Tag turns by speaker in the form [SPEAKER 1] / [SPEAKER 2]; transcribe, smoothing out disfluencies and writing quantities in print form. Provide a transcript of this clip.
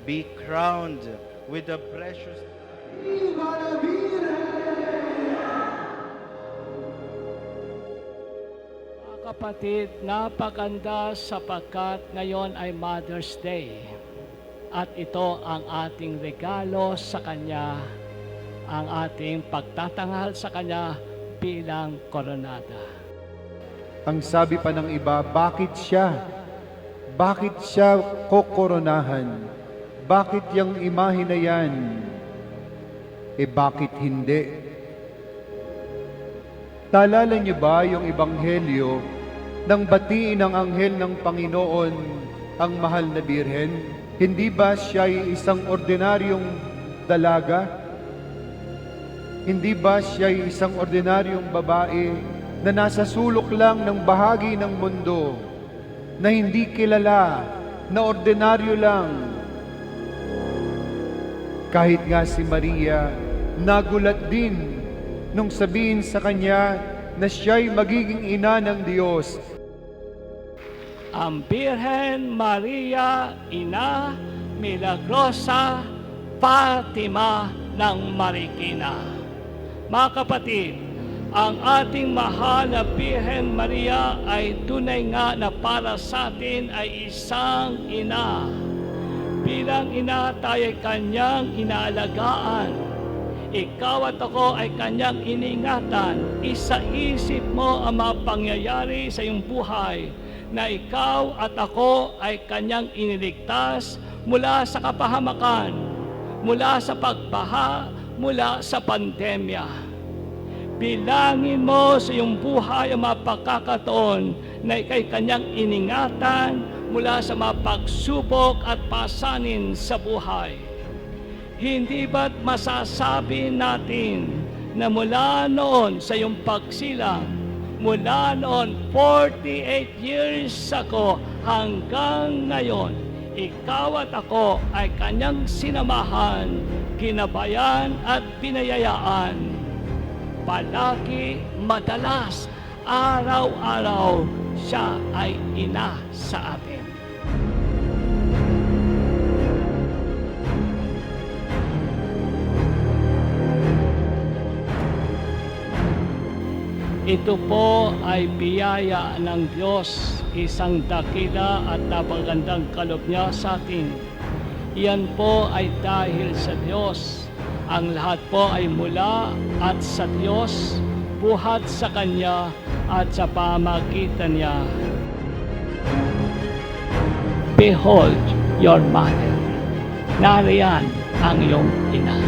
[SPEAKER 1] be crowned with the precious.
[SPEAKER 2] Mga kapatid, napaganda sapagkat ngayon ay Mother's Day. At ito ang ating regalo sa Kanya, ang ating pagtatanghal sa Kanya bilang koronada.
[SPEAKER 3] Ang sabi pa ng iba, bakit siya? Bakit siya kokoronahan? Bakit yung imahe na yan? Bakit hindi? Naalala niyo ba yung ebanghelyo nang batiin ng anghel ng Panginoon ang mahal na birhen? Hindi ba siya ay isang ordinaryong dalaga? Hindi ba siya ay isang ordinaryong babae na nasa sulok lang ng bahagi ng mundo, na hindi kilala, na ordinaryo lang? Kahit nga si Maria, nagulat din nung sabihin sa kanya na siya'y magiging ina ng Diyos.
[SPEAKER 2] Ang Birhen Maria, Ina Milagrosa, Fatima ng Marikina. Mga kapatid, ang ating mahal na Birhen Maria ay tunay nga na para sa atin ay isang ina. Bilang ina, tayo ay kanyang inaalagaan. Ikaw at ako ay kanyang iningatan. Isa-isip mo ang mga pangyayari sa iyong buhay na ikaw at ako ay kanyang iniligtas mula sa kapahamakan, mula sa pagbaha, mula sa pandemya. Bilangin mo sa iyong buhay ang mga pagkakataon na ikay kanyang iningatan mula sa mga pagsubok at pasanin sa buhay. Hindi ba't masasabi natin na mula noon sa iyong pagsilang, mula noon 48 years ago hanggang ngayon, ikaw at ako ay kanyang sinamahan, ginabayan at binayayaan. Palagi, madalas, araw-araw, siya ay ina sa atin. Ito po ay biyaya ng Diyos, isang dakila at napagandang kaloob niya sa atin. Iyan po ay dahil sa Diyos. Ang lahat po ay mula at sa Diyos, buhat sa Kanya at sa pamagitan niya. Behold your mother. Nariyan ang iyong ina.